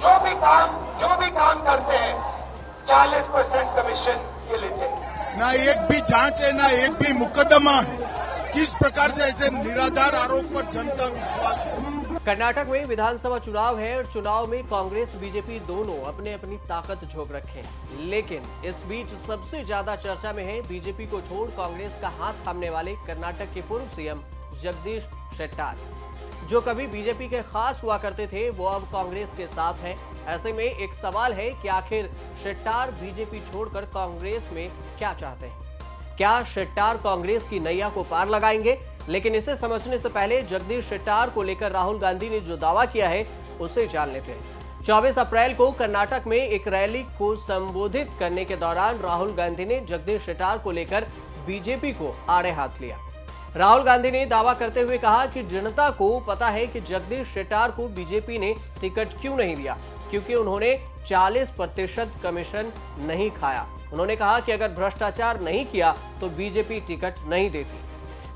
जो भी काम करते हैं 40% कमीशन ये लेते हैं। ना एक भी जांच है, ना एक भी मुकदमा है। किस प्रकार से ऐसे निराधार आरोप पर जनता विश्वास है? कर्नाटक में विधानसभा चुनाव है और चुनाव में कांग्रेस बीजेपी दोनों अपने अपनी ताकत झोंक रखे हैं। लेकिन इस बीच सबसे ज्यादा चर्चा में है बीजेपी को छोड़ कांग्रेस का हाथ थामने वाले कर्नाटक के पूर्व सीएम जगदीश शेट्टार, जो कभी बीजेपी के खास हुआ करते थे, वो अब कांग्रेस के साथ हैं। ऐसे में एक सवाल है कि आखिर शेट्टार बीजेपी छोड़कर कांग्रेस में क्या चाहते हैं? क्या शेट्टार कांग्रेस की नैया को पार लगाएंगे? लेकिन इसे समझने से पहले जगदीश शेट्टार को लेकर राहुल गांधी ने जो दावा किया है उसे जान लेते हैं। 24 अप्रैल को कर्नाटक में एक रैली को संबोधित करने के दौरान राहुल गांधी ने जगदीश शेट्टार को लेकर बीजेपी को आड़े हाथ लिया। राहुल गांधी ने दावा करते हुए कहा कि जनता को पता है कि जगदीश शेट्टार को बीजेपी ने टिकट क्यों नहीं दिया, क्योंकि उन्होंने 40% कमीशन नहीं खाया। उन्होंने कहा कि अगर भ्रष्टाचार नहीं किया तो बीजेपी टिकट नहीं देती।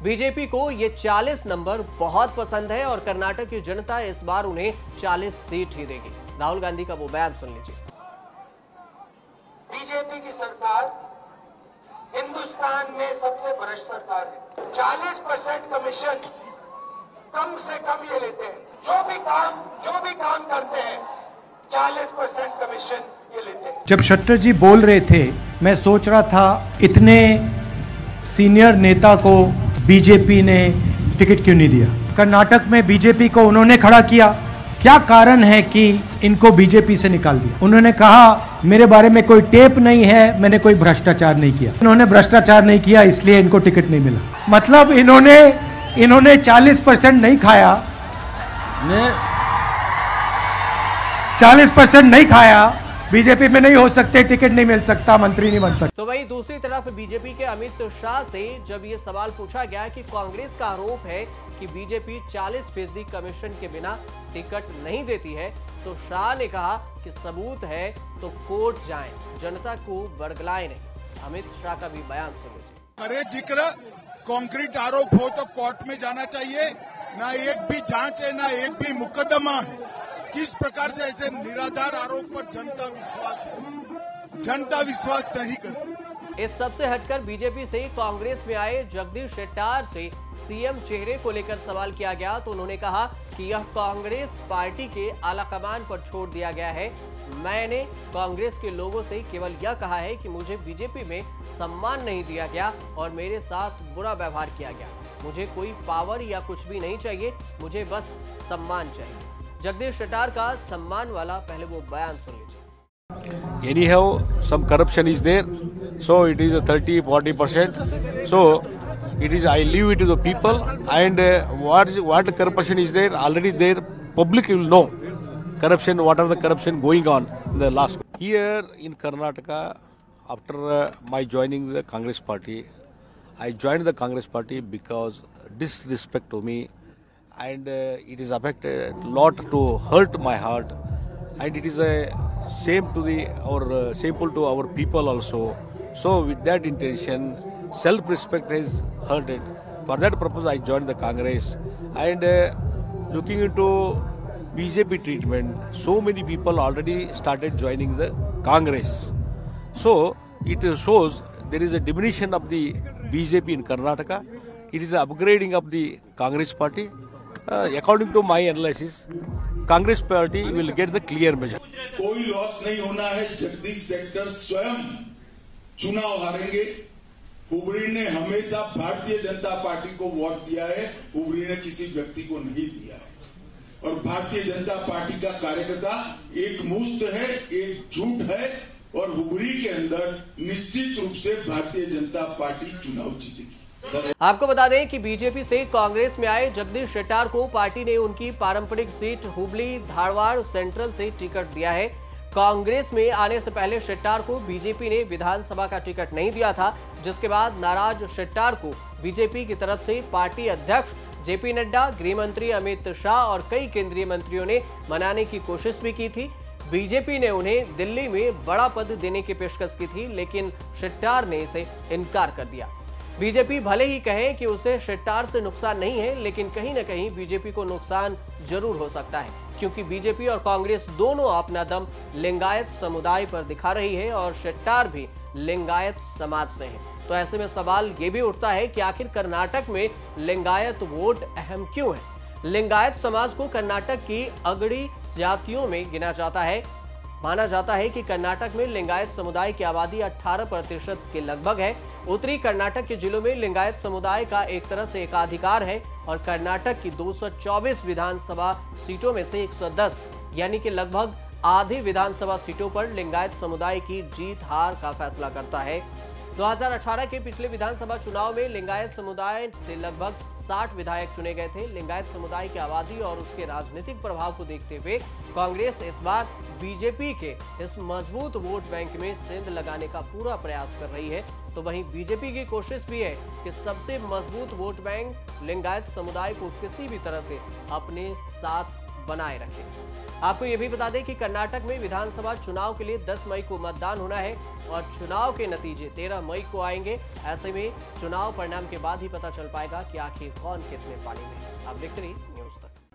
बीजेपी को ये 40 नंबर बहुत पसंद है और कर्नाटक की जनता इस बार उन्हें 40 सीट ही देगी। राहुल गांधी का वो बयान सुन लीजिए। बीजेपी की सरकार हिंदुस्तान में सबसे भ्रष्ट सरकार है। 40% कमीशन कम से कम ये लेते हैं। जो भी काम करते हैं 40% कमीशन ये लेते हैं। जब शेट्टर जी बोल रहे थे, मैं सोच रहा था इतने सीनियर नेता को बीजेपी ने टिकट क्यों नहीं दिया? कर्नाटक में बीजेपी को उन्होंने खड़ा किया, क्या कारण है कि इनको बीजेपी से निकाल दिया? उन्होंने कहा मेरे बारे में कोई टेप नहीं है, मैंने कोई भ्रष्टाचार नहीं किया। इन्होंने भ्रष्टाचार नहीं किया इसलिए इनको टिकट नहीं मिला। मतलब इन्होंने 40% नहीं खाया, 40% नहीं खाया, बीजेपी में नहीं हो सकते, टिकट नहीं मिल सकता, मंत्री नहीं बन सकता। तो वहीं दूसरी तरफ बीजेपी के अमित शाह से जब ये सवाल पूछा गया कि कांग्रेस का आरोप है कि बीजेपी 40% कमीशन के बिना टिकट नहीं देती है, तो शाह ने कहा कि सबूत है तो कोर्ट जाएं, जनता को बरगलाएं नहीं। अमित शाह का भी बयान सुन लीजिए। अरे जिक्र कॉन्क्रीट आरोप हो तो कोर्ट में जाना चाहिए। ना एक भी जांच है, ना एक भी मुकदमा है। किस प्रकार से ऐसे निराधार आरोप पर जनता विश्वास नहीं करती। इस सबसे हटकर बीजेपी से कांग्रेस में आए जगदीश शेट्टार से सीएम चेहरे को लेकर सवाल किया गया तो उन्होंने कहा कि यह कांग्रेस पार्टी के आलाकमान पर छोड़ दिया गया है। मैंने कांग्रेस के लोगों से केवल यह कहा है कि मुझे बीजेपी में सम्मान नहीं दिया गया और मेरे साथ बुरा व्यवहार किया गया। मुझे कोई पावर या कुछ भी नहीं चाहिए, मुझे बस सम्मान चाहिए। जगदीश शेट्टार का सम्मान वाला पहले वो बयान सुन लीजिए। Anyhow, some corruption is there, so it is a 30-40%. So it is, I leave it to the people, and what corruption is there already there. Public will know corruption. What are the corruption going on in the last here in Karnataka? After my joining the Congress party, I joined the Congress party because disrespect to me. And it is affected a lot to hurt my heart, and it is a shame to shameful to our people also. So with that intention, self-respect is hurted. For that purpose, I joined the Congress, and looking into BJP treatment, so many people already started joining the Congress. So it shows there is a diminution of the BJP in Karnataka. It is an upgrading of the Congress party. According to my analysis, Congress party will get the clear measure. कोई loss नहीं होना है। जगदीश शेट्टर स्वयं चुनाव हारेंगे। हुबरी ने हमेशा Bharatiya Janata party को vote दिया है, हुबरी ने किसी व्यक्ति को नहीं दिया है। और भारतीय जनता पार्टी का कार्यकर्ता एक मुस्त है, एक झूठ है, और हुबरी के अंदर निश्चित रूप से भारतीय जनता पार्टी चुनाव जीतेगी। आपको बता दें कि बीजेपी से कांग्रेस में आए जगदीश शेट्टार को पार्टी ने उनकी पारंपरिक सीट हुबली धारवाड़ सेंट्रल से टिकट दिया है। कांग्रेस में आने से पहले शेट्टार को बीजेपी ने विधानसभा का टिकट नहीं दिया था, जिसके बाद नाराज शेट्टार को बीजेपी की तरफ से पार्टी अध्यक्ष जेपी नड्डा, गृह मंत्री अमित शाह और कई केंद्रीय मंत्रियों ने मनाने की कोशिश भी की थी। बीजेपी ने उन्हें दिल्ली में बड़ा पद देने की पेशकश की थी, लेकिन शेट्टार ने इसे इनकार कर दिया। बीजेपी भले ही कहे कि उसे शेट्टार से नुकसान नहीं है, लेकिन कहीं न कहीं बीजेपी को नुकसान जरूर हो सकता है, क्योंकि बीजेपी और कांग्रेस दोनों अपना दम लिंगायत समुदाय पर दिखा रही है और शेट्टार भी लिंगायत समाज से है। तो ऐसे में सवाल ये भी उठता है कि आखिर कर्नाटक में लिंगायत वोट अहम क्यों है? लिंगायत समाज को कर्नाटक की अगड़ी जातियों में गिना जाता है। माना जाता है कि कर्नाटक में लिंगायत समुदाय की आबादी 18% के लगभग है। उत्तरी कर्नाटक के जिलों में लिंगायत समुदाय का एक तरह से एकाधिकार है और कर्नाटक की 224 विधानसभा सीटों में से 110 यानी कि लगभग आधी विधानसभा सीटों पर लिंगायत समुदाय की जीत हार का फैसला करता है। 2018 के पिछले विधानसभा चुनाव में लिंगायत समुदाय से लगभग 60 विधायक चुने गए थे। लिंगायत समुदाय की आबादी और उसके राजनीतिक प्रभाव को देखते हुए कांग्रेस इस बार बीजेपी के इस मजबूत वोट बैंक में सेंध लगाने का पूरा प्रयास कर रही है। तो वहीं बीजेपी की कोशिश भी है कि सबसे मजबूत वोट बैंक लिंगायत समुदाय को किसी भी तरह से अपने साथ बनाए रखे। आपको यह भी बता दें कि कर्नाटक में विधानसभा चुनाव के लिए 10 मई को मतदान होना है और चुनाव के नतीजे 13 मई को आएंगे। ऐसे में चुनाव परिणाम के बाद ही पता चल पाएगा कि आखिर कौन कितने पानी में है। आप देखते रहिए न्यूज़ तक।